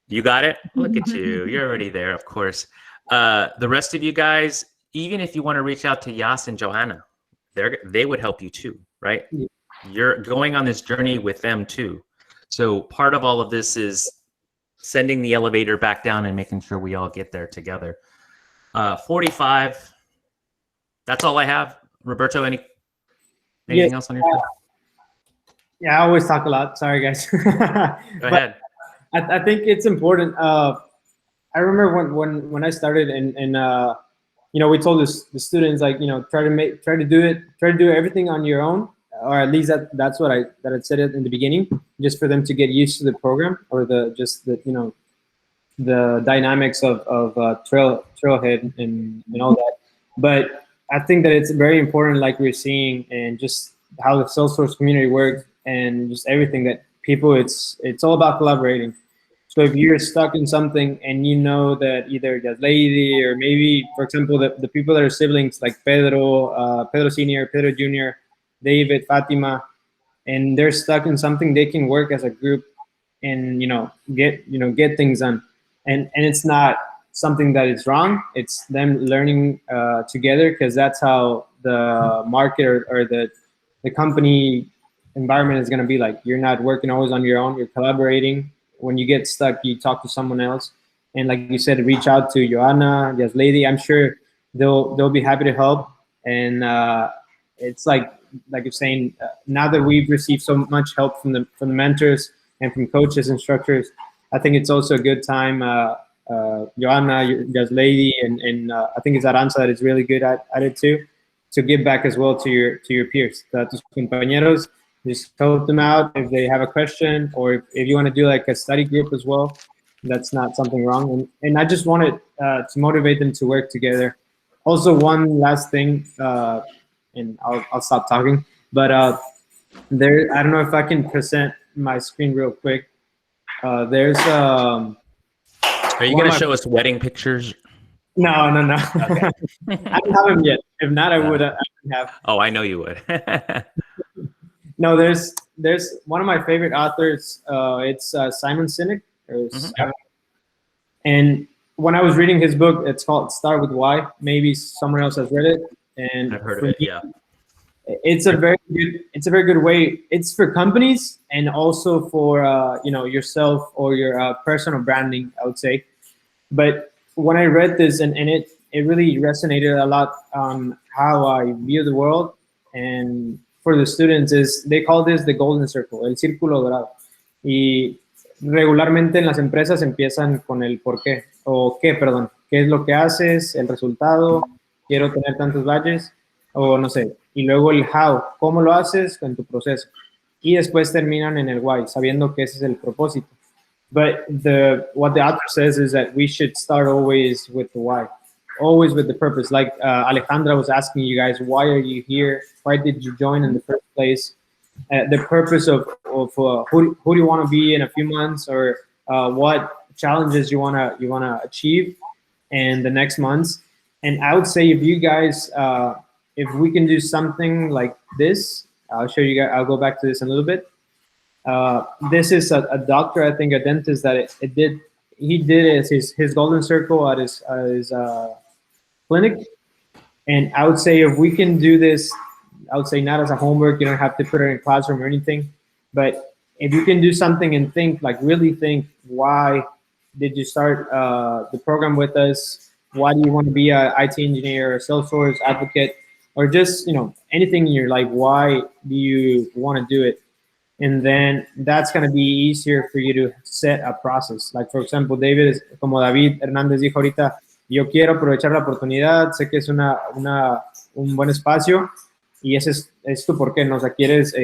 You got it? Look at you. You're already there, of course. The rest of you guys, even if you want to reach out to Yas and Joanna, they would help you too, right? Yeah. You're going on this journey with them too. So part of all of this is sending the elevator back down and making sure we all get there together. 45, that's all I have. Roberto, anything else on your side? Yeah, I always talk a lot. Sorry, guys. Go ahead. I think it's important. I remember when I started, and we told the students, like, try to do everything on your own, or at least that's what I said it in the beginning, just for them to get used to the program or the dynamics of trailhead and all that. But I think that it's very important, like we're seeing, and just how the Salesforce community works, and just everything that people, it's all about collaborating. So if you're stuck in something and you know that either that lady, or maybe, for example, the people that are siblings, like Pedro Senior, Pedro Junior, David, Fatima, and they're stuck in something, they can work as a group and get things done. And it's not something that is wrong. It's them learning together, because that's how the market or the company environment is going to be like. You're not working always on your own. You're collaborating. When you get stuck, you talk to someone else. And like you said, reach out to Joanna, Yes Lady. I'm sure they'll be happy to help. And it's like you're saying, now that we've received so much help from the mentors and from coaches, instructors, I think it's also a good time. Joanna, Yes Lady, and I think it's Aranza that is really good at it too, to give back as well to your peers, tus compañeros. Just help them out if they have a question, or if you want to do like a study group as well. That's not something wrong. And I just wanted to motivate them to work together. Also, one last thing, and I'll stop talking. But I don't know if I can present my screen real quick. There's Are you going to show us wedding pictures? No. Okay. I don't have them yet. If not, I would have. Oh, I know you would. No, there's one of my favorite authors. It's Simon Sinek. And when I was reading his book, it's called Start With Why. Maybe someone else has read it. And I've heard of it. Yeah. It's a very good way. It's for companies and also for yourself or your personal branding, I would say. But when I read this, and it really resonated a lot on how I view the world. And for the students, they call this the golden circle, el círculo dorado. Y regularmente en las empresas empiezan con el por qué, qué es lo que haces, el resultado, quiero tener tantos badges, o no sé. Y luego el how, cómo lo haces con tu proceso. Y después terminan en el why, sabiendo que ese es el propósito. But what the author says is that we should start always with the why, always with the purpose. Like Alejandra was asking you guys, why are you here? Why did you join in the first place? The purpose of who do you want to be in a few months, or what challenges you wanna achieve in the next months. And I would say, if you guys, if we can do something like this, I'll show you guys. I'll go back to this in a little bit. This is a doctor, I think a dentist, that he did his golden circle at his clinic. And I would say, if we can do this, I would say not as a homework, you don't have to put it in a classroom or anything, but if you can do something and really think, why did you start the program with us? Why do you want to be an IT engineer, or Salesforce advocate, or just, anything in your life? Why do you want to do it? And then that's going to be easier for you to set a process. Like, for example, como David Hernández dijo ahorita, yo quiero aprovechar la oportunidad, sé que es un buen espacio, y ese es tu por qué, ¿no? O sea, quieres,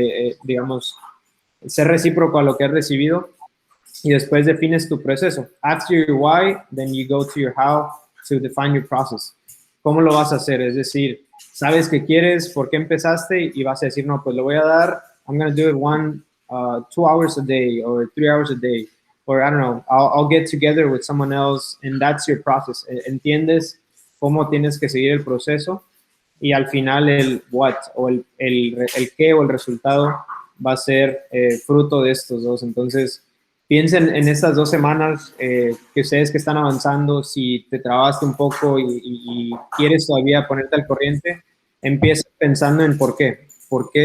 digamos, ser recíproco a lo que has recibido, y después defines tu proceso. After your why, then you go to your how to define your process. ¿cómo lo vas a hacer? Es decir, sabes qué quieres, por qué empezaste y vas a decir, no, pues le voy a dar, I'm going to do it 2 hours a day or 3 hours a day, or I don't know, I'll get together with someone else and that's your process. ¿Entiendes cómo tienes que seguir el proceso? Y al final el what o el qué o el resultado va a ser fruto de estos dos. Entonces, piensen en estas 2 semanas que ustedes que están avanzando, si te trabaste un poco y quieres todavía ponerte al corriente, empieza pensando en por qué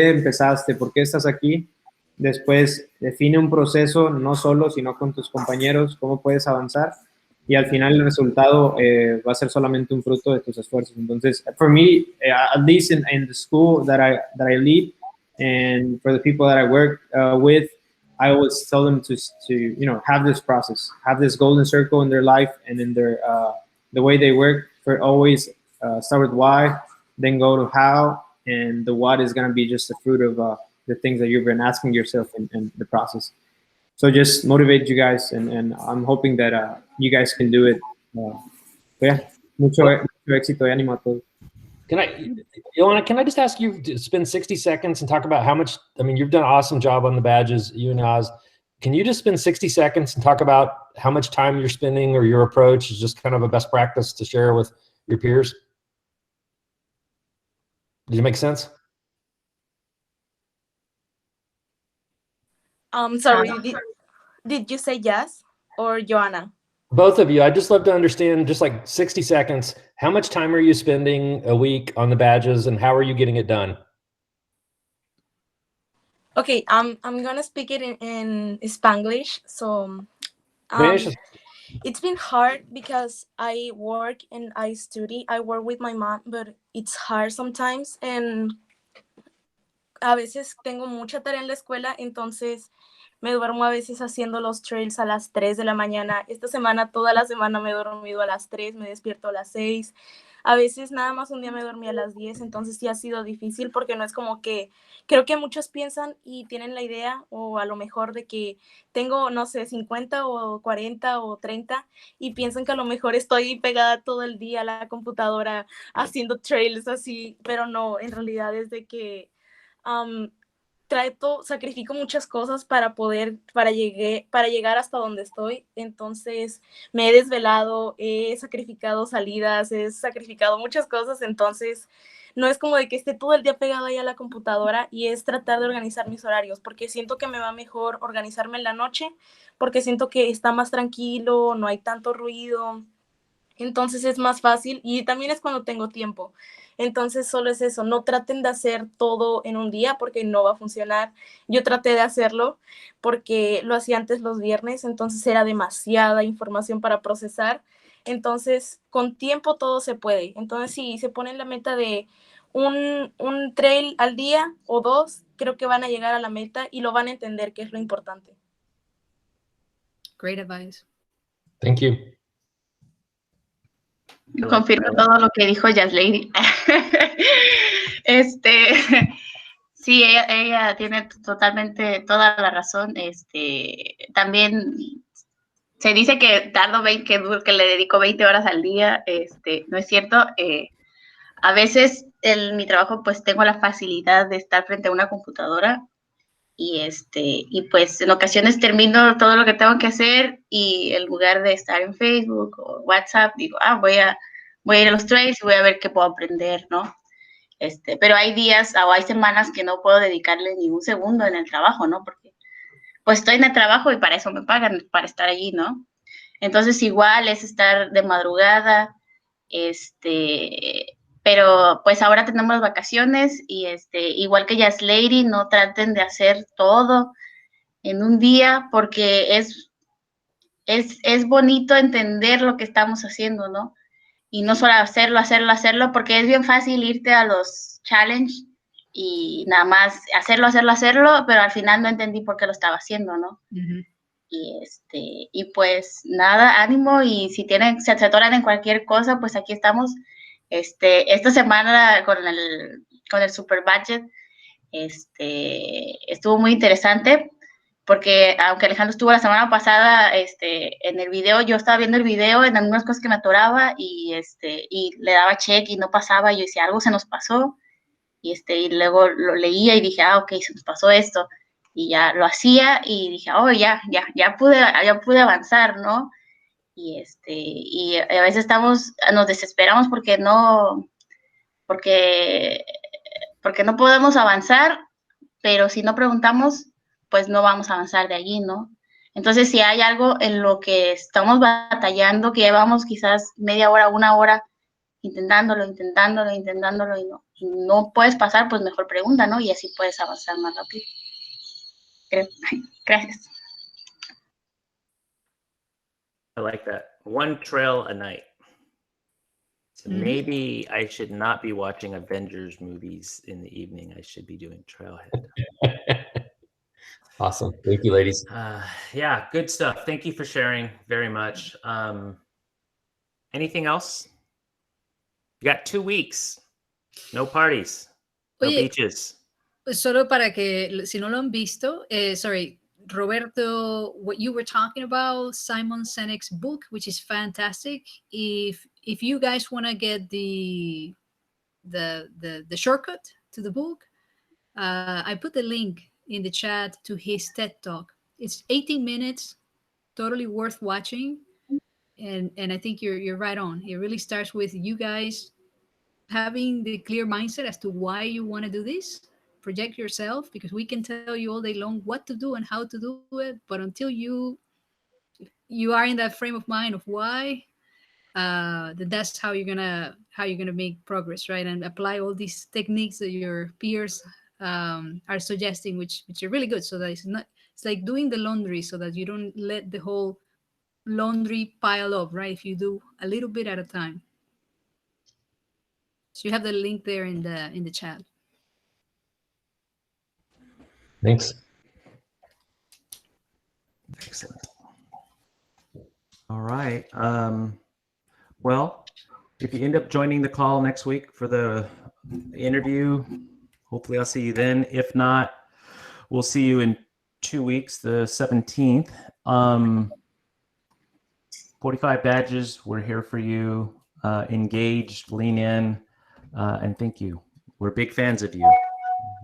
empezaste, por qué estás aquí. Después define un proceso, no solo, sino con tus compañeros, cómo puedes avanzar. Y al final el resultado va a ser solamente un fruto de tus esfuerzos. Entonces, for me, at least in the school that I lead, and for the people that I work with, I always tell them to have this process, have this golden circle in their life and in their the way they work. For always start with why, then go to how, and the what is going to be just the fruit of the things that you've been asking yourself in the process. So just motivate you guys, and I'm hoping that you guys can do it. Yeah, mucho éxito y ánimo a todos. Ilana, can I just ask you to spend 60 seconds and talk about how much, I mean, you've done an awesome job on the badges, you and Oz. Can you just spend 60 seconds and talk about how much time you're spending or your approach is just kind of a best practice to share with your peers? Did it make sense? Sorry, did you say yes or Joanna? Both of you. I'd just love to understand, just like 60 seconds, how much time are you spending a week on the badges and how are you getting it done? Okay, I'm gonna speak it in Spanglish. So it's been hard because I work and I study. I work with my mom, but it's hard sometimes. And a veces tengo mucha tarea en la escuela, entonces me duermo a veces haciendo los trails a las 3 de la mañana. Esta semana, toda la semana me he dormido a las 3, me despierto a las 6. A veces nada más un día me dormí a las 10, entonces sí ha sido difícil porque no es como que, creo que muchos piensan y tienen la idea o a lo mejor de que tengo, no sé, 50 o 40 o 30 y piensan que a lo mejor estoy pegada todo el día a la computadora haciendo trails así, pero no, en realidad es de que sacrifico muchas cosas para llegar hasta donde estoy. Entonces me he desvelado, he sacrificado salidas, he sacrificado muchas cosas. Entonces no es como de que esté todo el día pegado ahí a la computadora, y es tratar de organizar mis horarios, porque siento que me va mejor organizarme en la noche, porque siento que está más tranquilo, no hay tanto ruido. Entonces es más fácil y también es cuando tengo tiempo. Entonces solo es eso, no traten de hacer todo en un día porque no va a funcionar. Yo traté de hacerlo porque lo hacía antes los viernes, entonces era demasiada información para procesar. Entonces con tiempo todo se puede. Entonces si se ponen la meta de un trail al día o 2, creo que van a llegar a la meta y lo van a entender, que es lo importante. Great advice. Thank you. Confirmo todo lo que dijo Jazz Lady. Sí, ella tiene totalmente toda la razón. También se dice que que le dedico 20 horas al día. No es cierto. A veces en mi trabajo pues tengo la facilidad de estar frente a una computadora y pues en ocasiones termino todo lo que tengo que hacer y en lugar de estar en Facebook o WhatsApp digo, voy a ir a los trails y voy a ver qué puedo aprender, ¿no? Pero hay días o hay semanas que no puedo dedicarle ni un segundo en el trabajo, ¿no? Porque pues estoy en el trabajo y para eso me pagan, para estar allí, ¿no? Entonces igual es estar de madrugada, pero pues ahora tenemos vacaciones y igual que Jazz Lady, no traten de hacer todo en un día porque es bonito entender lo que estamos haciendo, ¿no? Y no solo hacerlo, porque es bien fácil irte a los challenge y nada más hacerlo, pero al final no entendí por qué lo estaba haciendo, ¿no? Uh-huh. Y pues nada, ánimo, y si se atoran en cualquier cosa, pues aquí estamos. Esta semana con el super budget, estuvo muy interesante. porque aunque Alejandro estuvo la semana pasada, en el video, yo estaba viendo el video en algunas cosas que me atoraba y le daba check y no pasaba, y yo decía, algo se nos pasó, y luego lo leía y dije, ok, se nos pasó esto, y ya lo hacía y dije, oh, ya pude avanzar, ¿no? Y a veces nos desesperamos porque no podemos avanzar, pero si no preguntamos, pues no vamos a avanzar de allí, ¿no? Entonces, si hay algo en lo que estamos batallando, que llevamos quizás media hora, una hora, intentándolo y no puedes pasar, pues mejor pregunta, ¿no? Y así puedes avanzar más rápido. Creo. Gracias. I like that. One trail a night. So maybe I should not be watching Avengers movies in the evening. I should be doing Trailhead. Awesome. Thank you, ladies. Yeah, good stuff. Thank you for sharing very much. Anything else? You got 2 weeks. No parties. No beaches. Solo para que, si no lo han visto, sorry, Roberto, what you were talking about, Simon Sinek's book, which is fantastic. If you guys want to get the shortcut to the book, I put the link in the chat to his TED Talk. It's 18 minutes, totally worth watching, and I think you're right on. It really starts with you guys having the clear mindset as to why you want to do this. Project yourself, because we can tell you all day long what to do and how to do it, but until you are in that frame of mind of why, that's how you're gonna make progress, right? And apply all these techniques that your peers are suggesting, which are really good, so that it's like doing the laundry, so that you don't let the whole laundry pile up, right? If you do a little bit at a time. So you have the link there in the chat. Thanks. Excellent. All right. Well, if you end up joining the call next week for the interview, hopefully I'll see you then. If not, we'll see you in 2 weeks, the 17th. 45 badges, we're here for you. Engaged, lean in, and thank you. We're big fans of you.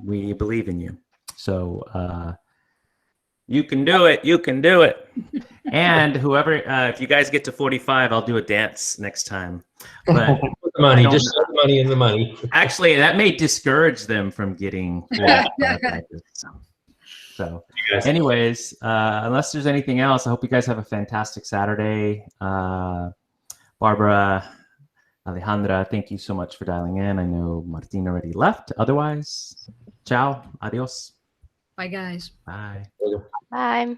We believe in you. So you can do it. You can do it. And whoever, if you guys get to 45, I'll do a dance next time. But the money, just show the money in the money. Actually, that may discourage them from getting 45 badges. So anyways, unless there's anything else, I hope you guys have a fantastic Saturday. Barbara, Alejandra, thank you so much for dialing in. I know Martin already left. Otherwise, ciao, adios. Bye, guys. Bye. Bye.